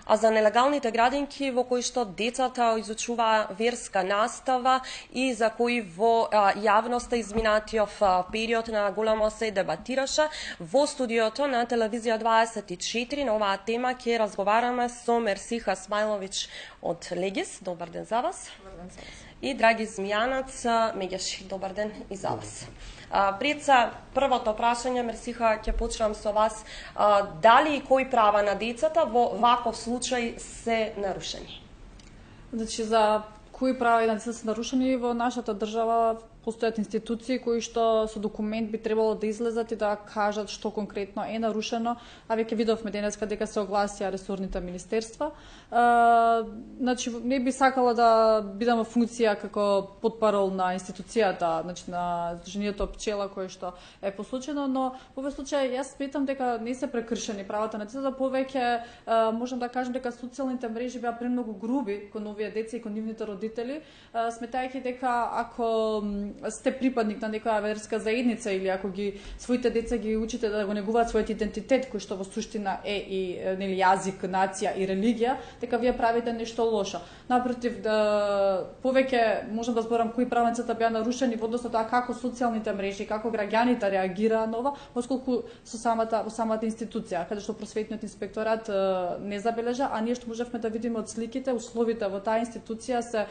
а за нелегалните градинки во кои што децата изучува верска настава и за кои во јавноста изминатиот период на големо се дебатираше. Во студиото на Телевизија 24 на оваа тема ќе разговараме со Мерсиха Смајловиќ од Легис. Добар ден за вас. Добар ден за вас. И Драги Змијанац Мегеши. Добар ден и за вас. Пред се првото прашање, Мерсиха, ќе почнам со вас. Дали и кои права на децата во ваков случај се нарушени? Значи, за кои права на децата се нарушени во нашата држава постојат институции кои што со документ би требало да излезат и да кажат што конкретно е нарушено, а веќе видовме денеска дека се огласија ресорните министерства. Значи, не би сакала да бидам во функција како потпарол на институцијата, значи на Сдруженијето Пчела кое што е послучено, но во овој случај јас сметам дека не се прекршени правата на децата, повеќе можам да кажам дека социјалните мрежи беа премногу груби кон овие деца и кон нивните родители, сметајќи дека ако сте припадник на некоја верска заедница или ако своите деца ги учите да го негуваат својот идентитет кој што во суштина е и нели јазик, нација и религија, дека вие правите нешто лошо. Напротив, повеќе можам да зборам кои права беа нарушени во однос на тоа како социјалните мрежи, како граѓаните реагираа на ова, отколку со самата институција, каде што просветниот инспекторат не забележа, а ние што можевме да видиме од сликите, условите во таа институција се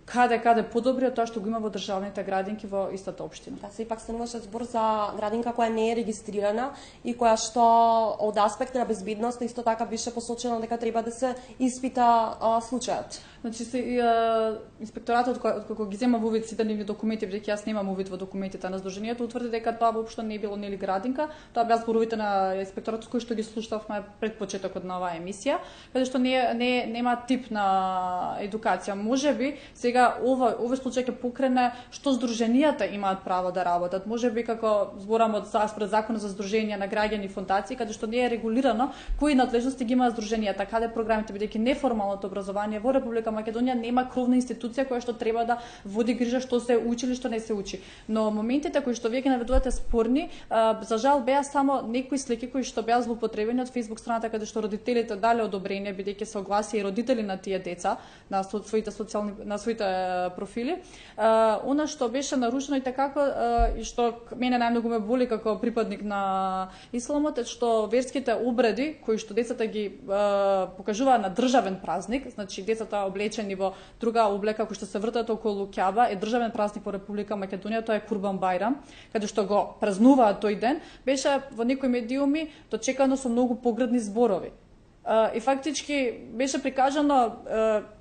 каде подобри од тоа што го има во државните градинки во истата општина. Да, се ипак стануваше збор за градинка која не е регистрирана и која што од аспект на безбедност исто така беше посочено дека треба да се испита случајот. Значи, инспекторатот кога ги зема во вид сите нивни документи, бидејќи јас немам увид во документите на Сдруженијето, утврди дека тоа воопшто не било нели градинка, тоа беа зборовите на инспекторатот кои што ги слушавме пред почетокот на оваа емисија, каде што нема тип на едукација. Можеби сега овој случај ќе покрене што Сдруженијата имаат право да работат. Можеби како зборам од според Законот за Сдруженија на граѓани и фондации, каде што не е регулирано кои надлежности ги имаат Сдруженијата, каде програмите, бидејќи неформалното образование во Република Македонија нема кровна институција која што треба да води грижа што се учи или што не се учи. Но моментите кои што вие ги наведувате спорни, за жал беа само некои слики кои што беа злоупотребени од Facebook страната каде што родителите дале одобрение бидејќи се огласија и родители на тие деца на своите профили. Она што беше нарушено и така и што мене најмногу ме боли како припадник на исламот е што верските обреди кои што децата ги покажуваат на државен празник, значи децата облечени во друга облека кои што се вртат околу Кјаба, е државен празник во Република Македонија, тоа е Курбан Бајрам, каде што го празнуваат тој ден, беше во некои медиуми дочекано со многу погредни зборови. И фактички беше прикажано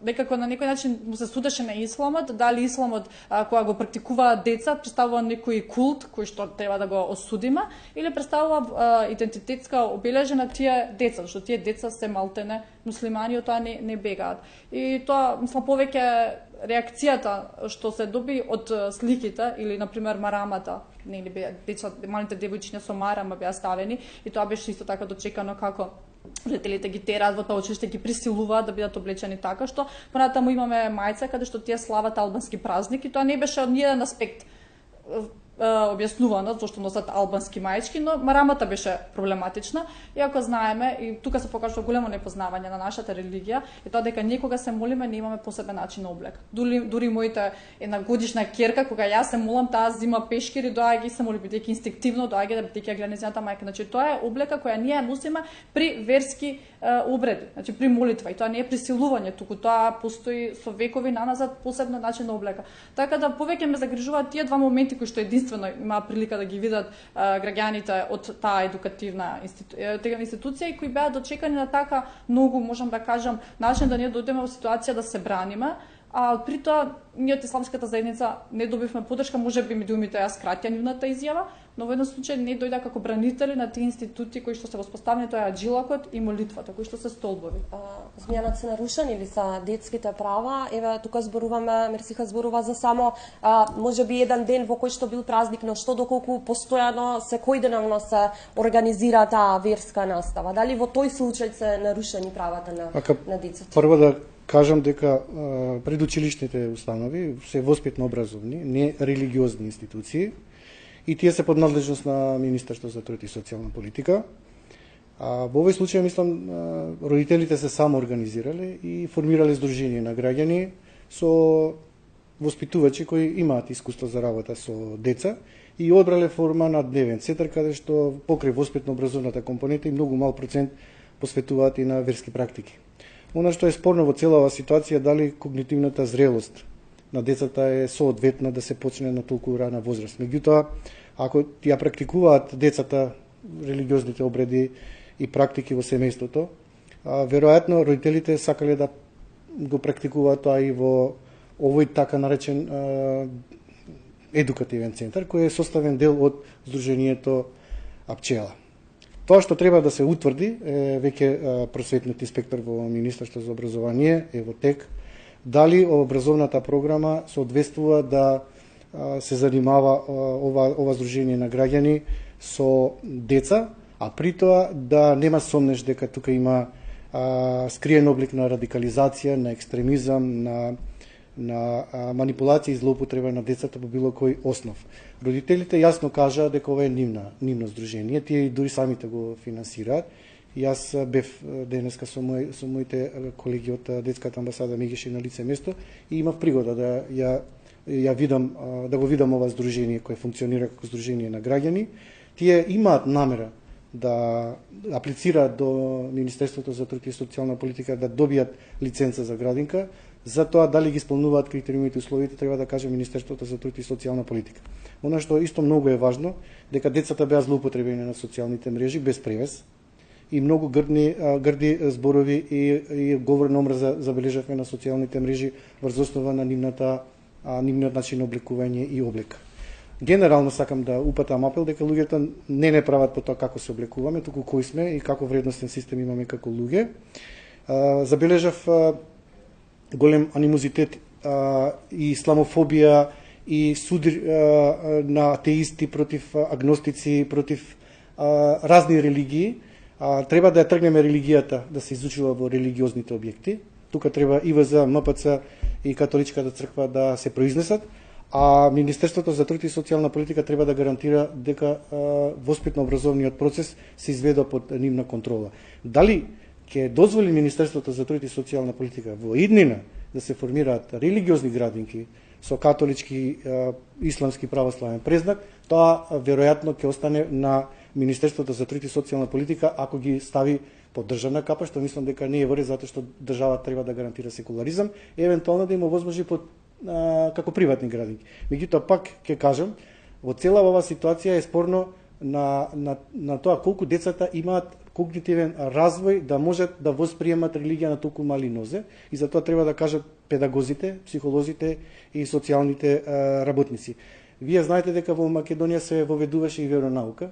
некако на некој начин му се судеше на исламот, дали исламот кога го практикуваат деца представува некој култ кој што треба да го осудиме или представува идентитетска обележа на тие деца, што тие деца се малтене муслимани, од тоа не бегаат. И тоа мислам повеќе реакцијата што се доби од сликите или на пример марамата, нели деца, малите девојчиња со марама беа ставени и тоа беше исто така дочекано како родителите ги тераат во тоа училиште, ги присилуваат да бидат облечени така што понатаму имаме мајца каде што тие слават албански празник и тоа не беше од ниеден аспект објаснувано зашто носат албански мајчки, но марамата беше проблематична, иако знаеме и тука се покажува големо непознавање на нашата религија и тоа дека никога се молиме не имаме посебен начин на облека. Дури моите една годишна ќерка кога јас се молам, таа зима пешкири, доаѓа и се моли бидејќи инстинктивно доаѓа да бидејќи ја гледа нејзината мајка. Значи тоа е облека која ние ја носиме при верски обреди, значи при молитва и тоа не е присилување, туку тоа постои со векови наназад посебен начин на облека. Така да повеќе ме загрижуваат тие два моменти кои што единствено имаа прилика да ги видат граѓаните од таа едукативна институција и кои беа дочекани на така многу, можам да кажам, начин да ние дојдеме во ситуација да се браниме, а при тоа ние од исламската заедница не добивме поддршка, можеби медиумите ја скратија нивната изјава, но во еден случај не дојде како бранители на тие институти кои што се воспоставени, тоа е аджилакот и молитвата, кои што се столбови. Змијанат се нарушени ли са детските права? Еве тука зборуваме, Мерсиха зборува за само можеби еден ден во кој што бил празник, но што доколку постојано секојдневно се организира таа верска настава? Дали во тој случај се нарушени правата на децата? Прво да кажам дека предучилишните установи се воспитно-образовни, не религиозни институции и тие се под надлежност на Министерството за труд и социјална политика. Во овој случај, мислам, родителите се самоорганизирале и формирале здружение на граѓани со воспитувачи кои имаат искуство за работа со деца и одбрале форма на дневен центар, каде што покрај воспитно-образовната компонента и многу мал процент посветуваат и на верски практики. Она што е спорно во цела оваа ситуација, дали когнитивната зрелост на децата е соодветна да се почне на толку рана возраст. Меѓутоа, ако ја практикуваат децата религиозните обреди и практики во семејството, веројатно родителите сакале да го практикуваат тоа и во овој така наречен едукативен центар, кој е составен дел од Сдруженијето Пчела. Тоа што треба да се утврди, веќе просветниот инспектор во Министерство за образование е во тек, дали образовната програма соодветствува да се занимава ова Сдружение на граѓани со деца, а при тоа да нема сомнеш дека тука има скриен облик на радикализација, на екстремизам, на манипулација и злоупотреба на децата по било кој основ. Родителите јасно кажаа дека ова е нивно здружение, тие дури самите го финансираат. Јас бев денеска со моите колеги од детската амбасада Мегеше на лице место и имав пригода да ја видам, да го видам ова здружение кое функционира како здружение на граѓани. Тие имаат намера да аплицираат до Министерството за труд и социјална политика да добијат лиценца за градинка. За тоа дали ги исполнуваат критериумите и условите, треба да каже Министерството за труд и социјална политика. Она што исто многу е важно, дека децата беа злоупотребени на социјалните мрежи без превес и многу грди зборови и говор на омраза забележавме на социјалните мрежи врз основа на нивниот начин облекување и облека. Генерално сакам да упатам апел дека луѓето не прават по тоа како се облекуваме, туку кои сме и како вредностен систем имаме како луѓе. Забележав голем анимозитет и исламофобија и суди на атеисти против агностици, против разни религии. Треба да ја тргнеме религијата да се изучува во религиозните објекти. Тука треба ИВЗ, МПЦ и Католичката црква да се произнесат, а Министерството за труд и социјална политика треба да гарантира дека воспитно-образовниот процес се изведе под нивна контрола. Дали ќе дозволи Министерството за труд и социјална политика во иднина да се формираат религиозни градинки со католички, исламски православен презнак, тоа веројатно ќе остане на Министерството за труд и социјална политика ако ги стави под државна капа, што мислам дека не е во ред, затоа што државата треба да гарантира секуларизам, евентуално да им овозможи под како приватни градинки. Меѓутоа пак ќе кажам, во цела оваа ситуација е спорно на тоа колку децата имаат когнитивен развој да можат да восприемат религија на толку мали нозе и затоа треба да кажат педагозите, психолозите и социјалните работници. Вие знаете дека во Македонија се воведуваше и веронаука,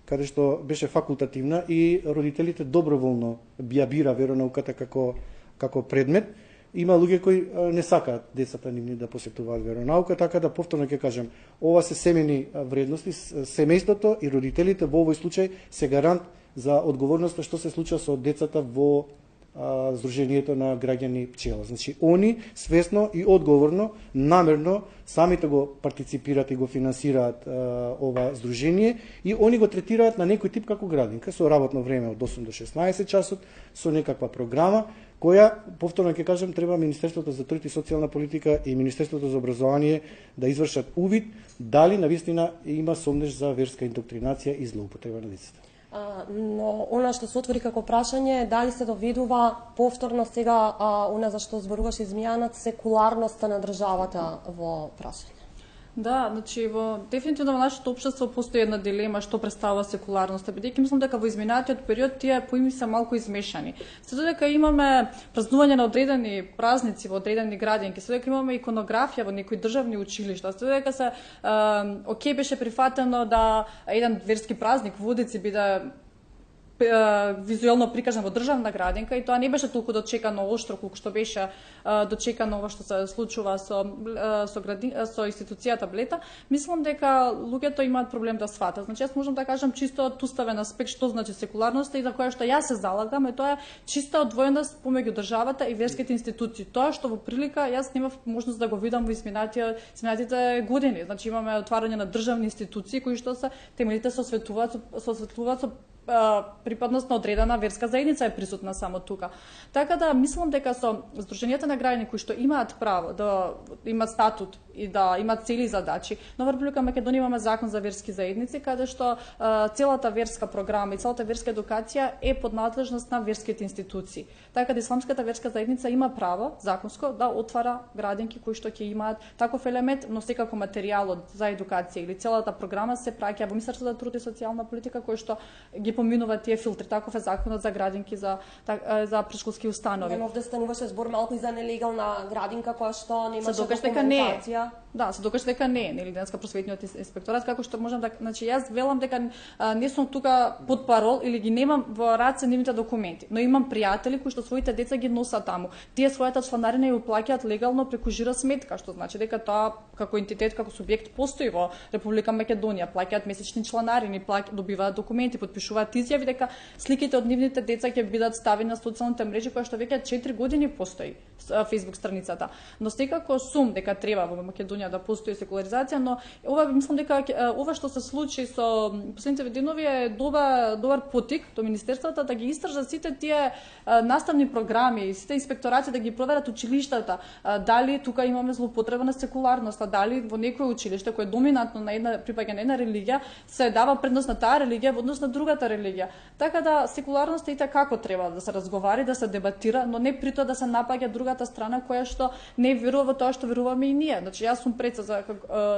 каде што беше факултативна и родителите доброволно ја бира веронауката како предмет. Има луѓе кои не сакаат децата нивни да посетуваат веронаука, така да повторно ќе кажам, ова се семени вредности, семејството и родителите во овој случај се гарант за одговорноста што се случува со децата во Сдруженијето на граѓани Пчела. Значи, они свесно и одговорно, намерно, самите го партиципираат и го финансираат ова здружение и они го третираат на некој тип како градинка, со работно време од 8 до 16 часот, со некаква програма, која, повторно ќе кажам, треба Министерството за труд и социјална политика и Министерството за образование да извршат увид дали навистина има сомнеш за верска индоктринација и злоупотреба на децата. Но она што се отвори како прашање е дали се доведува повторно сега она за што зборуваше измијанат секуларноста на државата во прашање. Да, значи дефинитивно во нашето општество постои една дилема што представува секуларноста, бидејќи мислам дека во изминатиот период тие поими се малку измешани. Се додека имаме празнување на одредени празници во одредени градинки, се додека имаме иконографија во некои државни училишта, се додека се окей беше прифатено да еден верски празник во Водици биде визуелно прикажан во државна градинка и тоа не беше толку дочекано оштро колку што беше дочекано ова што се случува со институцијата Блета. Мислам дека луѓето имаат проблем да сватат. Значи јас можам да кажам чисто од уставен аспект што значи секуларноста и за која што јас се залагам е тоа чиста одвоеност помеѓу државата и верските институции. Тоа што во прилика јас немав можност да го видам во изминатите години. Значи имаме отварање на државни институции кои што се темелите се осветлуваат со припадност на одредена верска заедница е присутна само тука. Така да мислам дека со здруженијата на граѓани кои што имаат право да имаат статут и да имаат цели задачи, но во Република Македонија имаме закон за верски заедници каде што целата верска програма и целата верска едукација е под надлежност на верските институции. Така да исламската верска заедница има право законско да отвара градинки кои што ќе имаат таков елемент, но секако материјалот за едукација или целата програма се праќа во Министерството за труд и социјална политика кој што ги поминува тие филтри. Таков е законот за градинки за претшколски установи. Но овде стануваше збор малку и за нелегална градинка која што немаше документација. Да, се докаже дека не е, нели денеска просветниот инспекторат, како што можам да, значи јас велам дека не сум тука под парол или ги немам во раце нивните документи, но имам пријатели кои што своите деца ги носат таму. Тие својата чланарина ја уплаќаат легално преку жира сметка, што значи дека тоа како entитет, како субјект постои во Република Македонија, плаќаат месечни чланарини, добиваат документи, подпишуваат изјави дека сликите од нивните деца ќе бидат ставени на социјалните мрежи која што веќе 4 години постои Facebook страницата. Но секако сум дека треба во Македонија да постои секуларизација, но ова мислам дека ова што се случи со последните денови е добар потик до министерствата да ги истражат сите тие наставни програми, сите инспекторати да ги проверат училиштата, дали тука имаме злоупотреба на секуларноста, дали во некој училиште кој е доминантно на припаѓа на една религија се дава предност на таа религија во однос на другата религија. Така да секуларноста и како треба да се разговари, да се дебатира, но не при тоа да се напаѓа другата страна која што не верува во тоа што веруваме и ние. Значи јас сум пред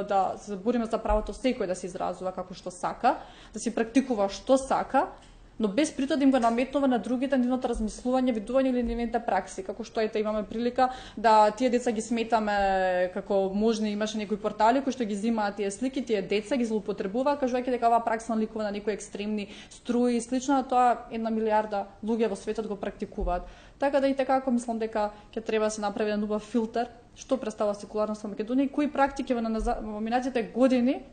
да се бориме за правото секој да се изразува како што сака, да си практикува што сака, но без при тоа да им го наметнува на другите нивното размислување, видување или нивните пракси, како што имаме прилика да тие деца ги сметаме како можни, имаше некои портали кои што ги земаат тие слики, тие деца ги злоупотребуваат, кажувајќи дека оваа пракса наликува на некои екстремни струи и слично, тоа 1 милиарда луѓе во светот го практикуваат. Така да и како мислам дека ќе треба да се направи еден убав филтер што представува секуларност во Македонија и кои практики во минатите години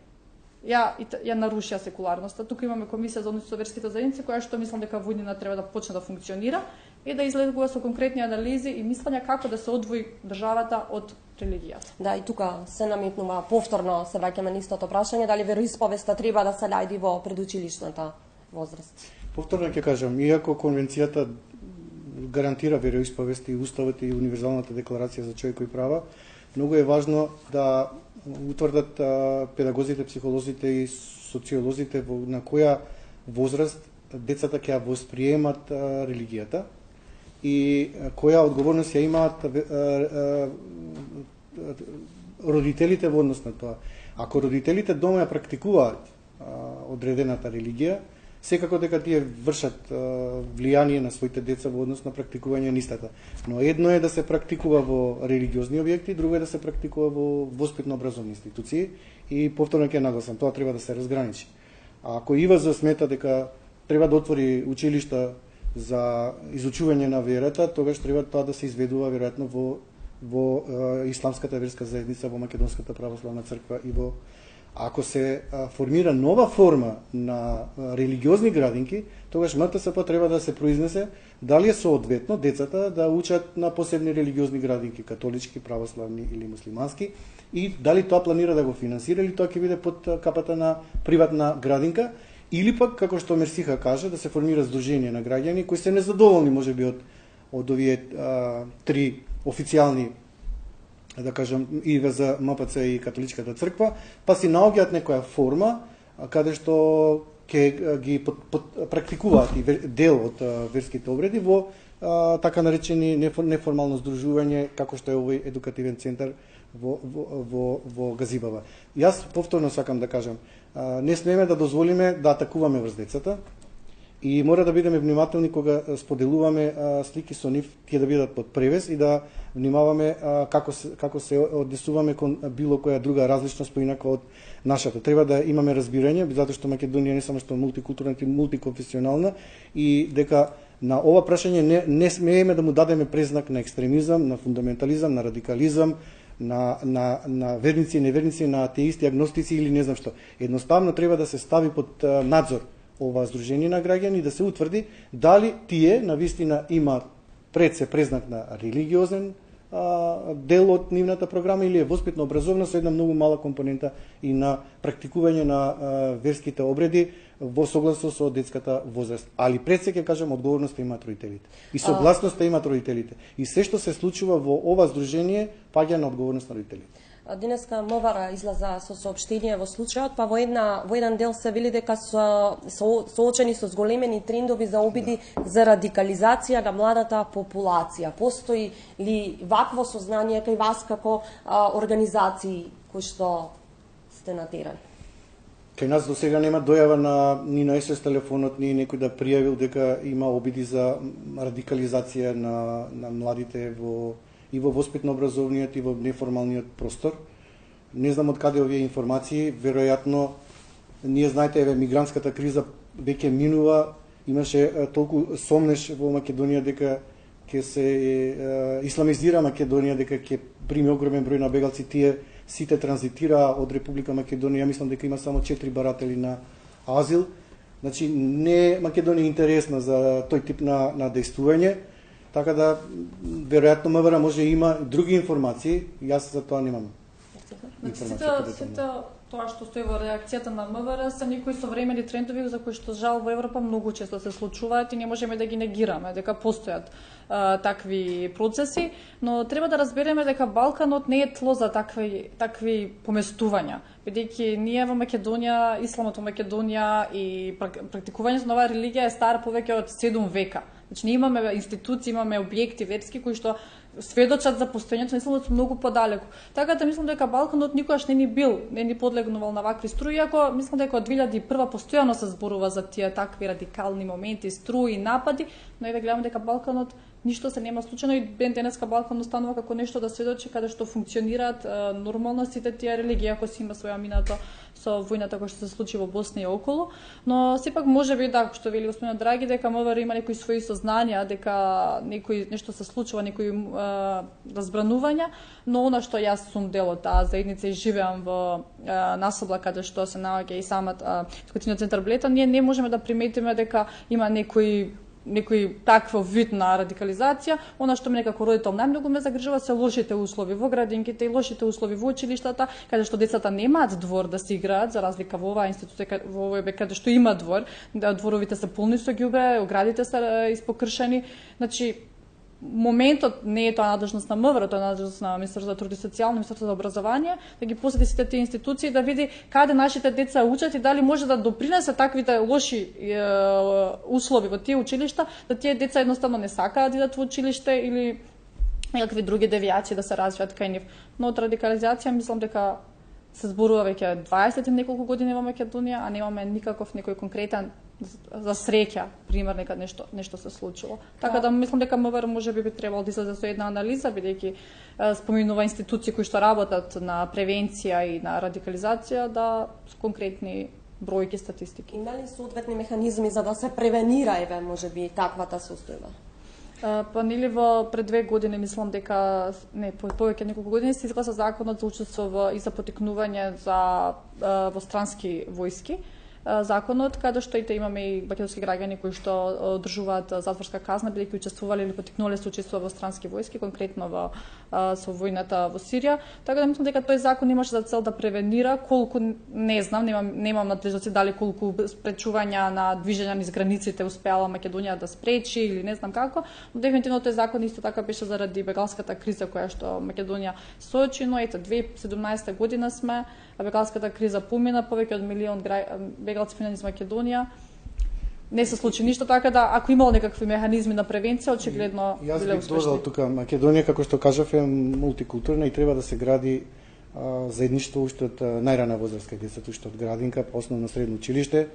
ја нарушија секуларноста. Тука имаме комисија за односи со верските заедници која што мислам дека во иднина треба да почне да функционира и да излегува со конкретни анализи и мислења како да се одвои државата од религијата. Да, и тука се наметнува повторно се враќаме на истото прашање, дали вероисповеста треба да се најди во предучилишната возраст. Повторно ќе кажам, иако конвенцијата гарантира вероисповест и уставот и универзалната декларација за човекови права, многу е важно да утврдат педагозите, психолозите и социолозите на која возраст децата ќе ја восприемат религијата и која одговорност ја имаат родителите во однос на тоа. Ако родителите дома ја практикуваат одредената религија, секако дека тие вршат влијание на своите деца во однос на практикување на истата. Но едно е да се практикува во религиозни објекти, друго е да се практикува во воспитно-образовни институции и повторно ќе нагласам, тоа треба да се разграничи. А ако ИВАЗ смета дека треба да отвори училишта за изучување на верата, тогаш треба тоа да се изведува веројатно во исламската верска заедница, во Македонската православна црква и во ако се формира нова форма на религиозни градинки, тогаш МТСП треба да се произнесе дали е соодветно децата да учат на посебни религиозни градинки, католички, православни или муслимански, и дали тоа планира да го финансира или тоа ќе биде под капата на приватна градинка, или пак, како што Мерсиха кажа, да се формира здружение на граѓани кои се незадоволни можеби од овие три официјални, да кажам, ИВЗ, МПЦ и Католичката црква, па си наоѓаат некоја форма каде што ќе ги практикуваат и дел од верските обреди во така наречени неформално здружување како што е овој едукативен центар во Газибава. Јас повторно сакам да кажам, не смееме да дозволиме да атакуваме врз децата и мора да бидеме внимателни кога споделуваме слики со нив, тие да бидат под превес и да внимаваме како се однесуваме кон било која друга различност поинака од нашата. Треба да имаме разбирање, затоа што Македонија не само што мултикултурна, и мултиконфесионална и дека на ова прашање не смееме да му дадеме презнак на екстремизам, на фундаментализам, на радикализам, на верници и неверници, на атеисти, агностици или не знам што. Едноставно треба да се стави под надзор ова здружение на граѓани да се утврди дали тие навистина имаат пред се презнак на религиозен дел од нивната програма или е воспитно образовна со една многу мала компонента и на практикување на верските обреди во согласно со детската возраст. Али пред се ќе кажам одговорноста имаат родителите. И согласноста имаат родителите. И се што се случува во ова здружение паѓа на одговорност на родителите. Денеска МВР излаза со соопштение во случајот, па во еден дел се вели дека соочени со зголемени трендови за обиди за радикализација на младата популација. Постои ли вакво сознание кај вас како организации кои што сте натерани? Кај нас до сега нема дојава ни на СОС телефонот, ни некој да пријавил дека има обиди за радикализација на младите и во воспитно-образовниот и во неформалниот простор. Не знам од каде овие информации, веројатно, ние знаете, мигрантската криза веќе минува, имаше толку сомнеш во Македонија дека ќе се исламизира Македонија, дека ќе прими огромен број на бегалци, тие сите транзитираа од Република Македонија, мислам дека има само 4 баратели на азил. Значи, не Македонија е интересна за тој тип на действување, така да, веројатно МВР може има други информации, јас за тоа немам информација. Сите тоа што стои во реакцијата на МВР се некои современи трендови за кои што жал во Европа многу често се случуваат и не можеме да ги негираме, дека постојат такви процеси, но треба да разбереме дека Балканот не е тло за такви поместувања, бидејќи ние во Македонија, исламот во Македонија и практикувањето на оваа религија е стара повеќе од 7 века. Значи, ние имаме институции, имаме објекти верски кои што сведочат за постојањето на исламот многу подалеку. Така да мислам дека Балканот никогаш не ни подлегнувал на вакви струи, иако мислам дека од 2001 постојано се зборува за тие такви радикални моменти, струи, напади, но еве гледаме дека Балканот ништо се нема случајно и ден денеска Балкан останува како нешто да сведочи каде што функционираат нормално сите тие религии, ако си има своја минато со војната која што се случи во Босна и околу, но сепак можеби да, што вели господинот Драги, дека МВР има некои своји сознанија, дека нешто се случува, некои разбранувања, но она што јас сум дел од таа заедница и живеам во насобла каде што се наоѓа и самата Искотиниот центар Блета, ние не можеме да приметиме дека има некој такво вид на радикализација. Она што мене како родител најмногу ме загрижува се лошите услови во градинките и лошите услови во училиштата, каде што децата немаат двор да се играат, за разлика во оваа институција, во овој каде што има двор, дворовите се полни со ѓубре, оградите се испокршени. Значи, моментот не е тоа надлежност на МВР, тоа е надлежност на Министерството за труд и социјално, Министерството за образование, да ги посети сите тие институции, да види каде нашите деца учат и дали може да допринесе таквите лоши услови во тие училишта, да тие деца едноставно не сакаат да идат во училиште или некакви други девијации да се развијат кај нив. Но од радикализација мислам дека се зборува веќе 20 и неколку години во Македонија, а немаме никаков некој конкретен за среќа пример нека нешто се случило. Така да мислам дека МВР можеби би требало да излезе со една анализа, бидејќи споминува институции кои што работат на превенција и на радикализација, да с конкретни бројки, статистики. Има ли соодветни механизми за да се превенира можеби таквата состојба? Па нели во пред 2 години мислам дека повеќе неколку години се изгласа законот за учество и за потекнување во странски војски. Законот, каде што имаме и македонски граѓани кои што одржуваат затворска казна, бидејќи учествувале или потекнуле се учествува во странски војски, конкретно со војната во Сирија. Така да мислам дека тој закон имаше за цел да превенира, колку не знам, немам надлежности дали колку спречувања на движење низ границите успеала Македонија да спречи или не знам како, но дефинитивно тој закон исто така беше заради бегалската криза која што Македонија соочи, но ето 2017 година сме, а бегалската криза помина, повеќе од 1 милион бегалци поминаа низ Македонија. Не се случи ништо, така да ако имало некакви механизми на превенција, очигледно биле успешни. Јас би додал тука Македонија, како што кажав, е мултикултурна и треба да се гради заедништво уште од најрана возраст, кај децата уште од градинка, основно средно училиште,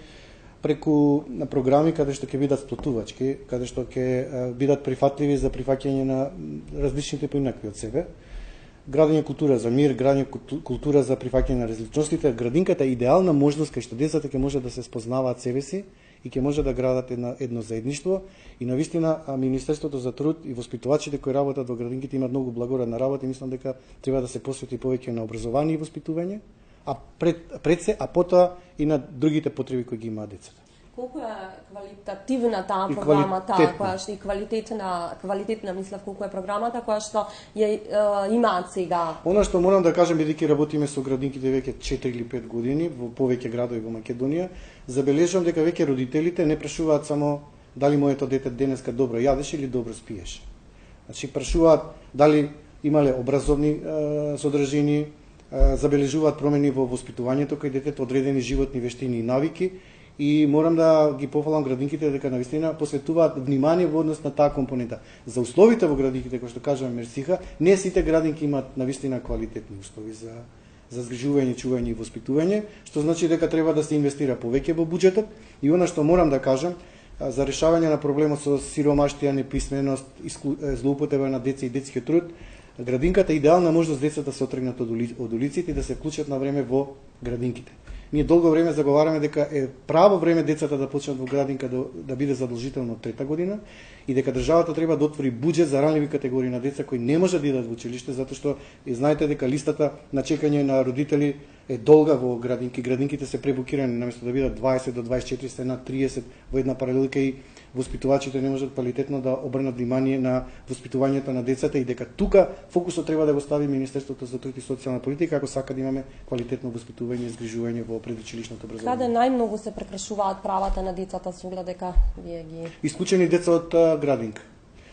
преку програми каде што ќе бидат сплотувачки, каде што ќе бидат прифатливи за прифаќање на различните поинакви од себе. Градење култура за мир, градење култура за прифаќање на различностите. Градинката е идеална можност кај што децата ќе може да се спознаваат себе си и ќе може да градат едно заедништво. И навистина Министерството за труд и воспитувачите кои работат во градинките имаат многу благородна работа и мислам дека треба да се посвети повеќе на образование и воспитување, а пред се, а потоа и на другите потреби кои ги имаат децата. Колку е квалитативна таа програмата, која што и квалитетна мислев колку е програмата која што ја имаат сега? Она што морам да кажам, бидејќи работиме со градинките веќе 4 или 5 години во повеќе градови во Македонија, забележувам дека веќе родителите не прашуваат само дали моето дете денеска добро јадеше или добро спиеше. Значи прашуваат дали имале образовни содржини, забележуваат промени во воспитувањето кај детето, одредени животни вештини и навики, и морам да ги пофалам градинките дека навистина посветуваат внимание во однос на таа компонента. За условите во градинките, кои што кажаме мерсиха, не сите градинки имаат навистина квалитетни услови за згрижување, чување и воспитување, што значи дека треба да се инвестира повеќе во буџетот. И она што морам да кажам, за решавање на проблемот со сиромаштија, неписменост, злоупотреба на деца и детскиот труд, градинката е идеална можност децата се отргнат од улиците и да се вклучат на време во градинките. Ние долго време заговараме дека е право време децата да почнат во градинка да биде задолжително од 3-та година и дека државата треба да отвори буџет за ранливи категории на деца кои не можат да идат во училиште, затоа што знаете дека листата на чекање на родители е долга во градинки. Градинките се пребукирани, наместо да бидат 20 до 24 се на 30 во една паралелка и воспитувачите не можат квалитетно да обрнат внимание на воспитувањето на децата и дека тука фокусот треба да го стави Министерството за труд и социјална политика ако сака да имаме квалитетно воспитување и згрижување во предучилишното образование. Каде најмногу се прекршуваат правата на децата со оглед дека вие ги исклучени деца од градинка?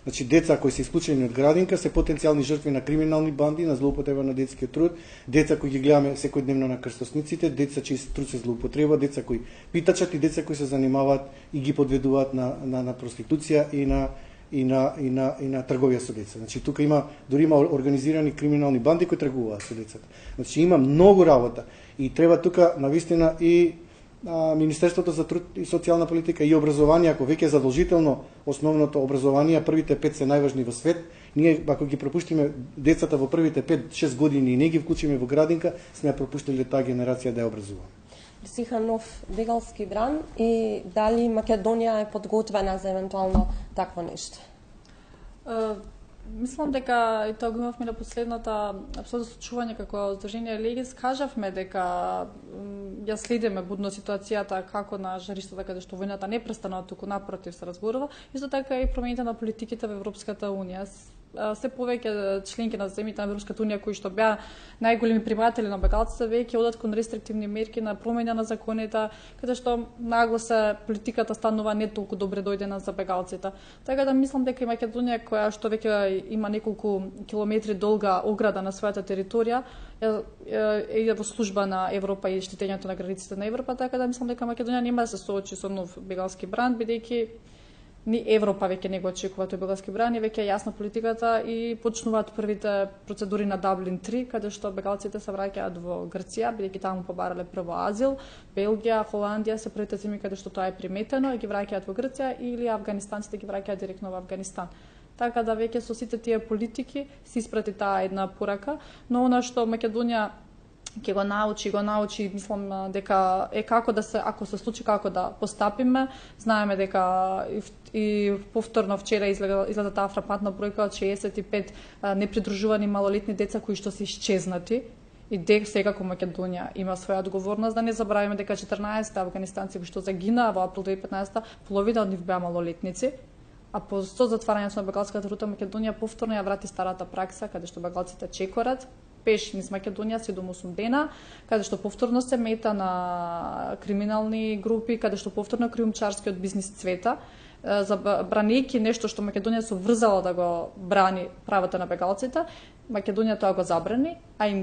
Значи деца кои се исклучени од градинка се потенцијални жртви на криминални банди, на злоупотреба на детскиот труд, деца кои ги гледаме секојдневно на крстосниците, деца чиј труд се злоупотреба, деца кои питачат и деца кои се занимаваат и ги подведуваат на проституција и на трговија со деца. Значи тука дури има организирани криминални банди кои тргуваат со децата. Значи има многу работа и треба тука навистина и Министерството за труд и социјална политика и образование, ако веќе задолжително основното образование, првите 5 се најважни во свет, ние ако ги пропуштиме децата во првите 5-6 години и не ги вклучиме во градинка, сме пропуштили таа генерација да ја образува. Сиха нов бегалски бран и дали Македонија е подготвена за евентуално такво нешто? Мислам дека и тоа го имавме на последната апсолутно случување како Здружение Легис, кажавме дека ја следиме будно ситуацијата како на жариштата каде што војната не престана, туку напротив се разборува, исто така и промените на политиките во Европската унија. Се повеќе членки на земјите на Европската унија кои што беа најголеми приматели на бегалците веќе одат кон рестриктивни мерки на промена на законите, каде што нагласа политиката станува не толку добре дојдена за бегалците. Така да мислам дека и Македонија, која што веќе има неколку километри долга ограда на својата територија, е во служба на Европа и штитењето на границите на Европа, така да мислам дека Македонија нема да се соочи со нов бегалски бран, бидејќи ни Европа веќе не го очекува тој бегалски бран, и веќе е јасна политиката и почнуваат првите процедури на Даблин 3, каде што бегалците се враќаат во Грција, бидејќи таму побарале прво азил, Белгија, Холандија се првите земји каде што тоа е приметено и ги враќаат во Грција, или афганистанците ги враќаат директно во Афганистан. Така да веќе со сите тие политики се испрати таа една порака, но она што Македонија ќе го научи, мислам дека е како да се, ако се случи како да постапиме. Знаеме дека и повторно вчера изгледа таа фрапантна бројка од 65 непридружувани малолетни деца кои што се исчезнати. И секако Македонија има своја одговорност, да не забравиме дека 14 афганистанци кои што загинаа во април 2015, половина од нив беа малолетници. А со затварањето на бегалската рута Македонија повторно ја врати старата пракса, каде што бегалците чекорат пеш низ Македонија 7-8 дена, каде што повторно се мета на криминални групи, каде што повторно криумчарскиот бизнис цвета, бранејќи нешто што Македонија се врзала да го брани правата на бегалците. Македонија тоа го забрани, а им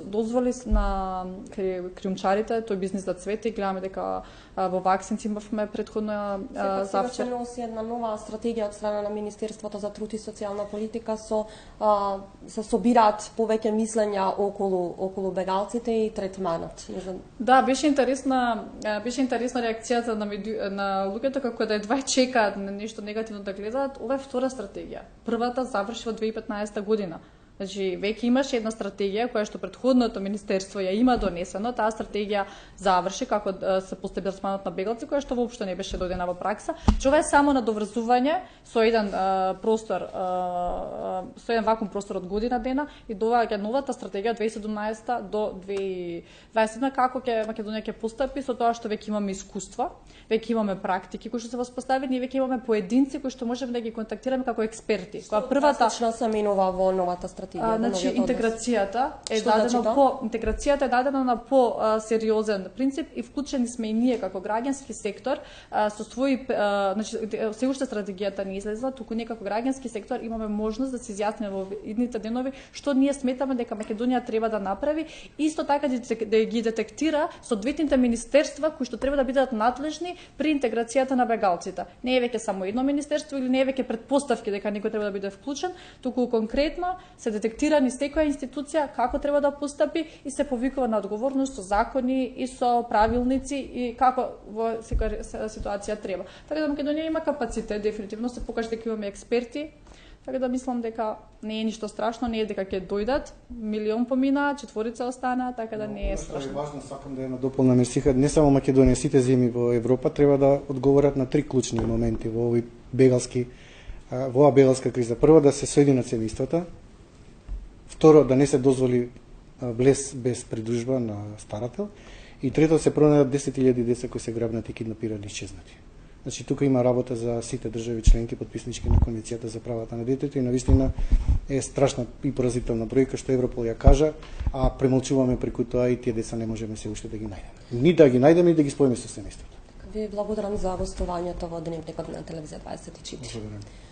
дозволи на криумчарите тој бизнис да цвете, и гледаме дека во Ваксинци имавме претходно завчер. Се носи една нова стратегија од страна на Министерството за труд и социјална политика, се собираат повеќе мислења околу бегалците и третманот. Да, беше интересна реакцијата на луѓето, како да едва чекаат нешто негативно да гледаат. Ова е втора стратегија. Првата заврши во 2015 година. Значи, веќе имаше една стратегија која што претходното министерство ја има донесено, таа стратегија заврши како се постепи трансферот на бегалци, која што воопшто не беше доведена во пракса. Че ова е само надоврзување со еден простор, со еден вакуум простор од година дена и доаѓа новата стратегија од 2017 до 2020 како ќе Македонија ќе постапи со тоа што веќе имаме искуства, веќе имаме практики кои што се воспоставени и веќе имаме поединци кои што можеме да ги контактираме како експерти. Која првата се менува во новата стратегија. Значи, интеграцијата е дадена на по-сериозен принцип и вклучени сме и ние како граѓански сектор со своји, значи, се уште стратегијата не излезла, туку ние како граѓански сектор имаме можност да се изјасниме во идните денови што ние сметаме дека Македонија треба да направи, исто така да ги детектира соодветните министерства кои што треба да бидат надлежни при интеграцијата на бегалците. Не е веќе само едно министерство или не е веќе предпоставки дека некој треба да биде вклучен, туку конкретно се детектирани секоја институција како треба да постапи и се повикува на одговорност со закони и со правилници и како во секоја ситуација треба. Така да Македонија има капацитет, дефинитивно се покажа дека имаме експерти, така да мислам дека не е ништо страшно, не е дека ќе дојдат, милион помина, четворица остана, така да не е страшно. Важно, сакам да ја надополнам Мерсиха, не само Македонија, сите земји во Европа треба да одговорат на три клучни моменти во овој бегалска криза. Прво, да се соединат семејствата. Второ, да не се дозволи влез без придружба на старател. И трето, се пронајдат 10.000 деца кои се грабнати, киднапирани и исчезнати. Значи, тука има работа за сите држави членки, подписнички на Конвенцијата за правата на детето и навистина е страшна и поразителна бројка што Европол ја кажа, а премолчуваме преку тоа и тие деца не можеме се уште да ги најдеме. Ни да ги најдеме, ни да ги споиме со семејството. Ви благодарам за гостувањето во Дневникот на Телевизија 24. Благодарам.